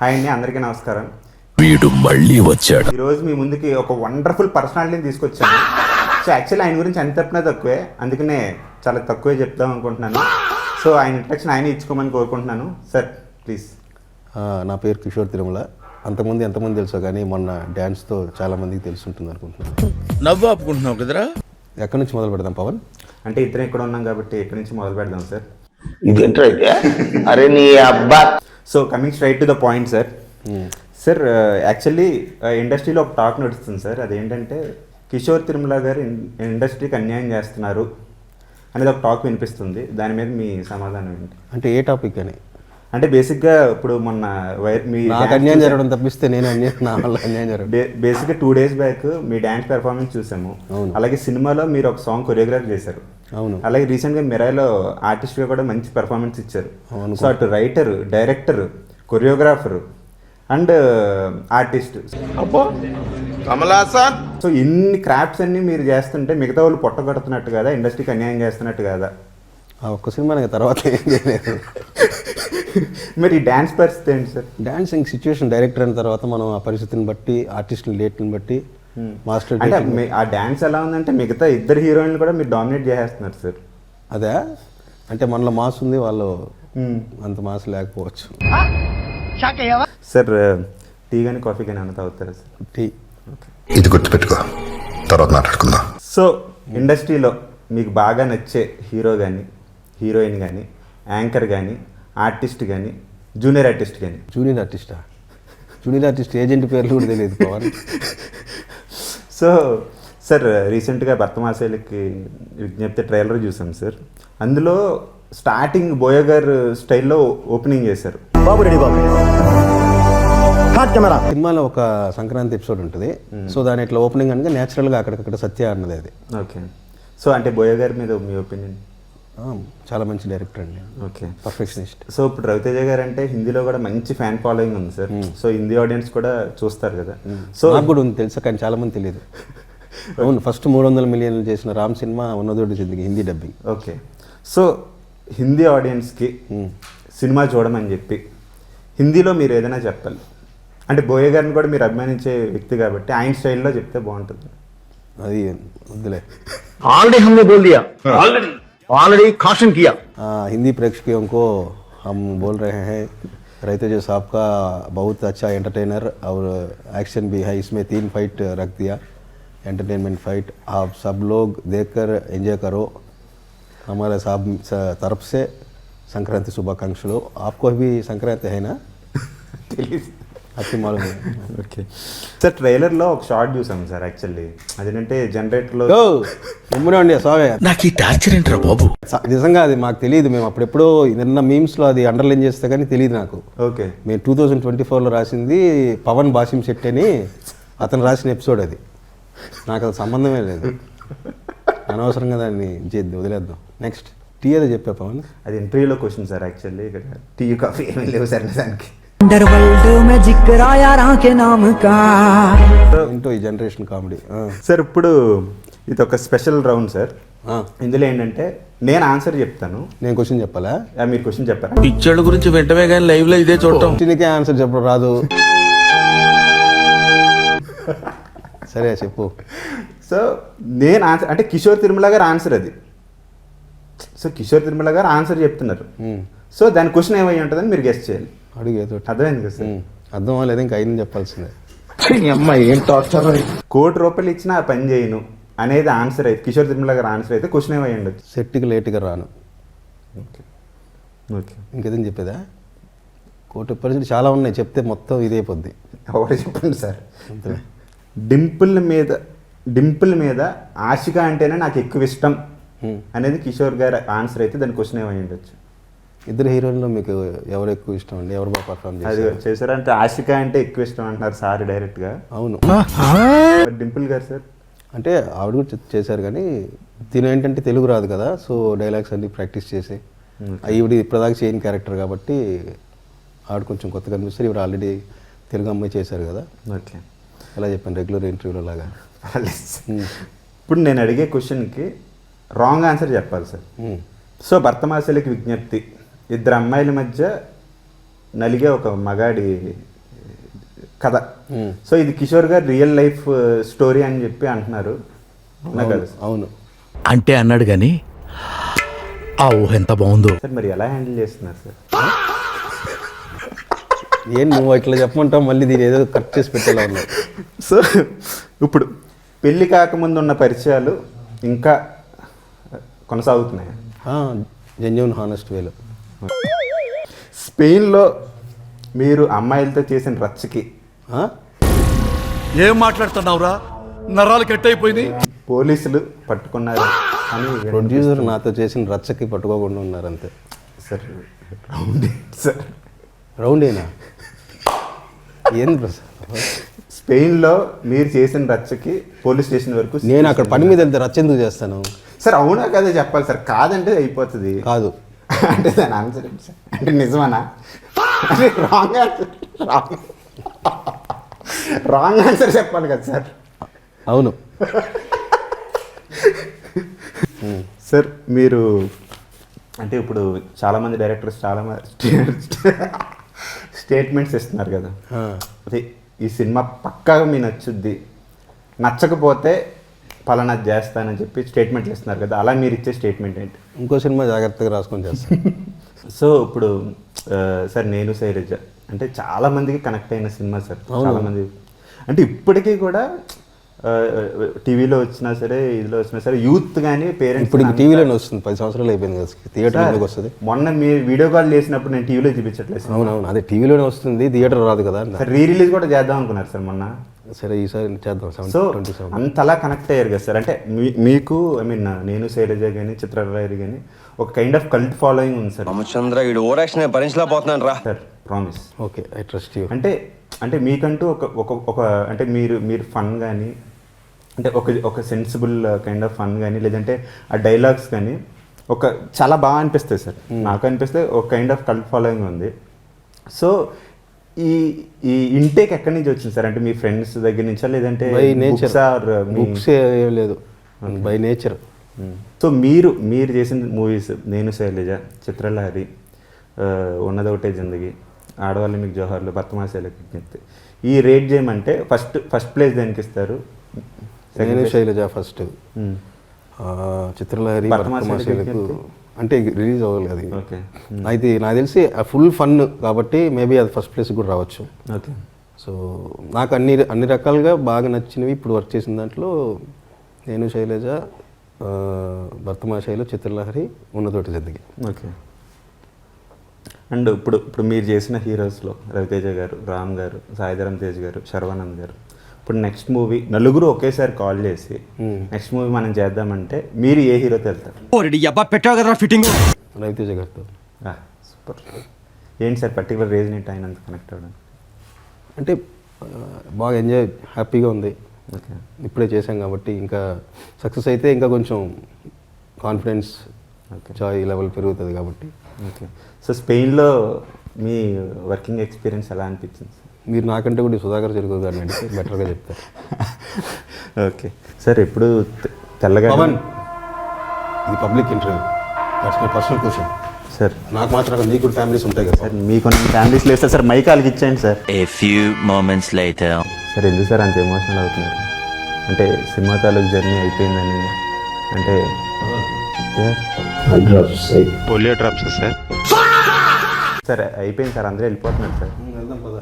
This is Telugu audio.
హాయ్ అండి, అందరికీ నమస్కారం. వీడు మళ్ళీ వచ్చాడు. ఈరోజు మీ ముందుకి ఒక వండర్ఫుల్ పర్సనాలిటీని తీసుకొచ్చాను. సో యాక్చువల్లీ ఆయన గురించి ఎంత చెప్పినా తక్కువే, అందుకనే చాలా తక్కువే చెప్దాం అనుకుంటున్నాను. సో ఆయన ఇంట్రడక్షన్ ఆయన ఇచ్చుకోమని కోరుకుంటున్నాను. Sir please. నా పేరు కిషోర్ తిరుమల. అంతకుముందు ఎంతమంది తెలుసో కానీ మొన్న డ్యాన్స్తో చాలా మందికి తెలుసుంటుంది అనుకుంటున్నాను. నవ్వు ఆపుకుంటున్నావు కదరా. ఎక్కడి నుంచి మొదలు పెడదాం పవన్? అంటే ఇద్దరం ఇక్కడ ఉన్నాం కాబట్టి ఎక్కడి నుంచి మొదలు పెడదాం సార్? ఇదేంటైతే అరే నీ అబ్బా. So coming straight to the point sir. Sir actually ఇండస్ట్రీలో ఒక టాక్ నడుస్తుంది సార్. అదేంటంటే కిషోర్ తిరుమల గారు ఇండస్ట్రీకి అన్యాయం చేస్తున్నారు అనేది ఒక టాక్ వినిపిస్తుంది. దాని మీద మీ సమాధానం ఏంటి? అంటే ఏ టాపిక్ అని? అంటే బేసిక్గా ఇప్పుడు మొన్న నాకు అన్యాయం జరగడం తప్పిస్తే నేను నా వల్ల అన్యాయం జరగడం. బేసిక్గా 2 days బ్యాక్ మీ డ్యాన్స్ పెర్ఫార్మెన్స్ చూసాము. అలాగే సినిమాలో మీరు ఒక సాంగ్ కొరియోగ్రాఫ్ చేశారు. అవును. అలాగే రీసెంట్గా మిరాయిలో ఆర్టిస్ట్గా కూడా మంచి పెర్ఫార్మెన్స్ ఇచ్చారు. సో అటు writer, director, choreographer and artist. So ఇన్ని క్రాఫ్ట్స్ అన్ని మీరు చేస్తుంటే మిగతా వాళ్ళు పొట్టగొడుతున్నట్టు కదా, ఇండస్ట్రీకి అన్యాయం చేస్తున్నట్టు కదా? ఒక్క సినిమా తర్వాత ఏం చేయలేదు. మరి ఈ డ్యాన్స్ పరిస్థితి ఏంటి సార్? డాన్సింగ్ సిచ్యువేషన్ డైరెక్టర్ అయిన తర్వాత మనం ఆ పరిస్థితిని బట్టి, ఆర్టిస్టుల డేట్ని బట్టి, మాస్టర్ అంటే ఆ డ్యాన్స్ ఎలా ఉందంటే మిగతా ఇద్దరు హీరోయిన్లు కూడా మీరు డామినేట్ చేసేస్తున్నారు సార్. అదే అంటే మనలో మాస్ ఉంది, వాళ్ళు అంత మాస్ లేకపోవచ్చు. సార్ టీ కానీ కాఫీ కానీ ఏమైనా తాగుతారా సార్? టీ. ఇది గుర్తుపెట్టుకో, తర్వాత మాట్లాడుకుందాం. సో ఇండస్ట్రీలో మీకు బాగా నచ్చే హీరో కానీ, హీరోయిన్ కానీ, యాంకర్ కానీ, ఆర్టిస్ట్ కానీ, జూనియర్ ఆర్టిస్ట్ కానీ? జూనియర్ ఆర్టిస్టా? జూనియర్ ఆర్టిస్ట్ ఏజెంట్ పేర్లు కూడా తెలియదు పవన్. సో సార్ రీసెంట్గా భర్తమాసేలకి విజ్ఞప్తి ట్రైలర్ చూసాం సార్. అందులో స్టార్టింగ్ బోయ గారు స్టైల్లో ఓపెనింగ్ చేశారు. సినిమాలో ఒక సంక్రాంతి ఎపిసోడ్ ఉంటుంది. సో దాని ఇట్లా ఓపెనింగ్ అనగా న్యాచురల్గా అక్కడికక్కడ సత్య అన్నది అది. ఓకే. సో అంటే బోయ గారి మీద మీ ఒపీనియన్? చాలా మంచి డైరెక్టర్ అండి. Okay, perfectionist. సో ఇప్పుడు రవితేజ గారు అంటే హిందీలో కూడా మంచి ఫ్యాన్ ఫాలోయింగ్ ఉంది సార్. సో హిందీ ఆడియన్స్ కూడా చూస్తారు కదా. సో నాకు కూడా ఉంది తెలుసా, కానీ చాలా మంది తెలియదు. అవును, ఫస్ట్ 300 మిలియన్లు చేసిన రామ్ సినిమా ఉన్నదోడు జిందగీ Hindi dubbing. Okay. So Hindi ఆడియన్స్కి సినిమా చూడమని చెప్పి హిందీలో మీరు ఏదైనా చెప్పాలి అంటే, బోయ గారిని కూడా మీరు అభిమానించే వ్యక్తి కాబట్టి ఆయన స్టైల్లో చెప్తే బాగుంటుంది. అది వద్దులే. ऑलरेडी हमने बोल दिया, ऑलरेडी कॉशन किया. हिंदी प्रेक्षकों को हम बोल रहे हैं, रवितेज साहब का बहुत अच्छा एंटरटेनर और एक्शन भी है. इसमें 3 फाइट रख दिया, एंटरटेनमेंट फाइट. आप सब लोग देखकर एंजॉय करो. हमारे साहब तरफ से संक्रांति शुभाकांक्षलु. आपको भी संक्रांति है ना? ఓకే సార్, ట్రైలర్లో ఒక షార్ట్ చూసాం సార్. యాక్చువల్లీ అదేంటంటే జనరేటర్లో నాకు ఈ టార్చర్ ఏంట్రా బాబు. నిజంగా అది మాకు తెలియదు. మేము అప్పుడెప్పుడో నిన్న మీమ్స్లో అది అండర్లైన్ చేస్తే కానీ తెలియదు నాకు. ఓకే. మేము 2024లో రాసింది పవన్ బాసిం శెట్టి అని అతను రాసిన ఎపిసోడ్ అది. నాకు అది సంబంధమే లేదు. అనవసరంగా దాన్ని వదిలేద్దాం. నెక్స్ట్ టీ ఏదో చెప్పా పవన్? అది ఇంటర్వ్యూలో క్వశ్చన్ సార్. యాక్చువల్లీ ఇక్కడ టీ కాఫీ ఏమీ లేవు సార్ నిజానికి. ఏంటో ఈ జనరేషన్ కామెడీ. సార్ ఇప్పుడు ఇది ఒక స్పెషల్ రౌండ్ సార్. ఇందులో ఏంటంటే నేను ఆన్సర్ చెప్తాను, నేను క్వశ్చన్ చెప్పాలా? మీరు క్వశ్చన్ చెప్పారా? పిక్చర్ల గురించి వెంటనే కానీ లైవ్ లో ఇదే చూడటం. క్వశ్చన్కే ఆన్సర్ చెప్పడం రాదు. సరే చెప్పు. సో నేను ఆన్సర్ అంటే కిషోర్ తిరుమల గారు ఆన్సర్ అది. సో కిషోర్ తిరుమల గారు ఆన్సర్ చెప్తున్నారు. సో దాని క్వశ్చన్ ఏమై ఉంటుందని మీరు గెస్ట్ చేయాలి. అడిగేదో అర్థమైంది కదా సార్? అర్థం అవ్వలేదు, ఇంకా అయింది చెప్పాల్సిందే. ₹1,00,00,000 ఇచ్చినా ఆ పని చేయను అనేది ఆన్సర్ అయితే, కిషోర్ తిరుమల గారు ఆన్సర్ అయితే క్వశ్చన్ ఏమై ఉండొచ్చు? సెట్కి లేట్గా రాను. ఓకే. ఓకే, ఇంకేదని చెప్పేదా? 1,00,00,000 చాలా ఉన్నాయి, చెప్తే మొత్తం ఇదే పొద్ది. ఎవరు చెప్పండి సార్. డింపుల్ మీద ఆశిక అంటేనే నాకు ఎక్కువ ఇష్టం అనేది కిషోర్ గారి ఆన్సర్ అయితే దాని క్వశ్చన్ ఏమై ఉండొచ్చు? ఇద్దరు హీరోయిన్లో మీకు ఎవరు ఎక్కువ ఇష్టం అండి? ఎవరు బాగా పర్ఫార్మ్ అది చేశారు అంటే ఆశిక అంటే ఎక్కువ ఇష్టం అంటున్నారు సార్ డైరెక్ట్గా. అవును. డింపుల్ గారు సార్ అంటే ఆవిడ కూడా చేశారు, కానీ తిను ఏంటంటే తెలుగు రాదు కదా, సో డైలాగ్స్ అన్ని ప్రాక్టీస్ చేసి ఈవిడ ఇప్పటిదాకా చేయని క్యారెక్టర్ కాబట్టి ఆవిడ కొంచెం కొత్తగా అనిపిస్తారు. ఈవిడ ఆల్రెడీ తెలుగు అమ్మాయి చేశారు కదా. ఓకే, ఎలా చెప్పాను రెగ్యులర్ ఇంటర్వ్యూలో లాగా. ఇప్పుడు నేను అడిగే క్వశ్చన్కి రాంగ్ ఆన్సర్ చెప్పాలి సార్. సో భర్తమాసలకి విజ్ఞప్తి, 2 అమ్మాయిల మధ్య నలిగే ఒక మగాడి కథ. సో ఇది కిషోర్ గారు రియల్ లైఫ్ స్టోరీ అని చెప్పి అంటున్నారు. అవునా కదా సార్? అవును. అంటే అన్నాడు కానీ ఆ ఊహ ఎంత బాగుందో. సార్ మరి ఎలా హ్యాండిల్ చేస్తున్నారు సార్? ఏం నువ్వు ఇట్లా చెప్పమంటావు, మళ్ళీ దీని ఏదో కట్ చేసి పెట్టేలా ఉన్నావు. సో ఇప్పుడు పెళ్ళి కాకముందు ఉన్న పరిచయాలు ఇంకా కొనసాగుతున్నాయి. జెన్యూన్ హానెస్ట్ వేలో. స్పెయిన్లో మీరు అమ్మాయిలతో చేసిన రచ్చకి ఏం మాట్లాడుతున్నావురా, నరాలు కట్ అయిపోయింది. పోలీసులు పట్టుకున్నారు అని ప్రొడ్యూసర్ నాతో చేసిన రచ్చకి పట్టుకోకుండా ఉన్నారు అంతే. సార్ రౌండ్ సార్ రౌండేనా? ఏంది ప్రసాద్? స్పెయిన్లో మీరు చేసిన రచ్చకి పోలీస్ స్టేషన్ వరకు నేను అక్కడ పని మీద వెళ్తే రచ్చ ఎందుకు చేస్తాను? సార్ అవునా కదా చెప్పాలి సార్, కాదంటే అయిపోతుంది. కాదు అంటే దాని ఆన్సర్ ఏంటి సార్? అంటే నిజమనా? అంటే రాంగ్ ఆన్సర్, రాంగ్ ఆన్సర్ చెప్పాలి కదా సార్. అవును. సార్ మీరు అంటే ఇప్పుడు చాలామంది డైరెక్టర్స్ స్టేట్మెంట్స్ ఇస్తున్నారు కదా, అదే ఈ సినిమా పక్కాగా మీ నచ్చుద్ది, నచ్చకపోతే పలానా చేస్తానని చెప్పి స్టేట్మెంట్లు ఇస్తున్నారు కదా, అలా మీరు ఇచ్చే స్టేట్మెంట్ ఏంటి? ఇంకో సినిమా జాగ్రత్తగా రాసుకొని చేస్తాను. సో ఇప్పుడు సార్ నేను శైలజ అంటే చాలా మందికి కనెక్ట్ అయిన సినిమా సార్. చాలామంది అంటే ఇప్పటికీ కూడా టీవీలో వచ్చినా సరే, ఇదిలో వచ్చినా సరే, యూత్ కానీ పేరెంట్స్ ఇప్పుడు టీవీలోనే వస్తుంది. 10 సంవత్సరాలు అయిపోయింది కదా, థియేటర్లోకి వస్తుంది. మొన్న మీరు వీడియో కాల్ చేసినప్పుడు నేను టీవీలో చూపించట్లేదు. అవునవును, అదే టీవీలోనే వస్తుంది, థియేటర్ రాదు కదా. సార్ రీ రిలీజ్ కూడా చేద్దాం అనుకున్నారు సార్ మొన్న. సరే ఈసారి చేద్దాం. సో అంతలా కనెక్ట్ అయ్యారు కదా సార్. అంటే మీకు ఐ మీన్ నేను శైలజ కానీ చిత్రరాయరు కానీ ఒక కైండ్ ఆఫ్ కల్ట్ ఫాలోయింగ్ ఉంది సార్. రామచంద్ర వీడు ఓవర్ యాక్షన్ భరించలేకపోతున్నాను రా sir promise. Okay, I trust you. అంటే మీకంటూ ఒక అంటే మీరు ఫన్ కానీ అంటే ఒక సెన్సిబుల్ కైండ్ ఆఫ్ ఫన్ కానీ లేదంటే ఆ డైలాగ్స్ కానీ ఒక చాలా బాగా అనిపిస్తాయి సార్. నాకు అనిపిస్తే ఒక కైండ్ ఆఫ్ కల్ట్ ఫాలోయింగ్ ఉంది. సో ఈ ఇంటేక్ ఎక్కడి నుంచి వచ్చింది సార్? అంటే మీ ఫ్రెండ్స్ దగ్గర నుంచా లేదంటే బై నేచర్? బుక్స్ ఏం లేదు, బై నేచర్. సో మీరు చేసిన మూవీస్ నేను శైలజ, చిత్రలహరి, ఉన్నదొకటే జిందగీ, ఆడవాళ్ళు మీకు జోహార్లు, బర్తమాసేలకు విజ్ఞప్తి, ఈ రేట్ చేయమంటే ఫస్ట్ ప్లేస్ దేనికి ఇస్తారు? నేను శైలజ ఫస్ట్, చిత్రలహరి, బర్తమాసేలకు అంటే రిలీజ్ అవ్వలేదు అది. ఓకే. అయితే నాకు తెలిసి ఫుల్ ఫన్ కాబట్టి మేబీ అది ఫస్ట్ ప్లేస్ కూడా రావచ్చు. ఓకే. సో నాకు అన్ని రకాలుగా బాగా నచ్చినవి ఇప్పుడు వర్క్ చేసిన దాంట్లో నేను శైలజ, భర్తమాశైలు, చిత్రలహరి, ఉన్నతోటి జిందగీ. ఓకే. అండ్ ఇప్పుడు మీరు చేసిన హీరోస్లో రవితేజ గారు, రామ్ గారు, సాయిధరం తేజ్ గారు, శర్వానంద్ గారు, ఇప్పుడు నెక్స్ట్ మూవీ నలుగురు ఒకేసారి కాల్ చేసి నెక్స్ట్ మూవీ మనం చేద్దామంటే మీరు ఏ హీరోతో వెళ్తారు? రవితేజ గారితో. సూపర్. ఏంటి సార్ పర్టికులర్ రీజన్ ఏంటి ఆయన అంత కనెక్ట్ అవ్వడం? అంటే బాగా ఎంజాయ్, హ్యాపీగా ఉంది. ఓకే. ఇప్పుడే చేశాం కాబట్టి ఇంకా సక్సెస్ అయితే ఇంకా కొంచెం కాన్ఫిడెన్స్, జాయ్ లెవెల్ పెరుగుతుంది కాబట్టి. ఓకే. సో స్పెయిన్లో మీ వర్కింగ్ ఎక్స్పీరియన్స్ ఎలా అనిపించింది? మీరు నాకంటే కూడా సుధాకర్ చెరుకు గారిని అడిగితే బెటర్గా చెప్తారు. Okay sir. ఎప్పుడు తెల్లగా పవన్, ఇది public interview, that's my personal question sir. నాకు మాత్రం మీకు కూడా ఫ్యామిలీస్ ఉంటాయి కదా సార్, మీకు ఫ్యామిలీస్ లేదు సార్, మైక్ వాళ్ళకి ఇచ్చేయండి sir. A few moments later. Sir ఎందుకు సార్ అంత ఎమోషనల్ అవుతున్నారు? అంటే సినిమా తాలూకు జర్నీ అయిపోయిందని అంటే పోలియో డ్రాప్స్ సార్. సార్ అయిపోయింది సార్, అందరూ వెళ్ళిపోతున్నారు సార్. వెళ్దాం పద.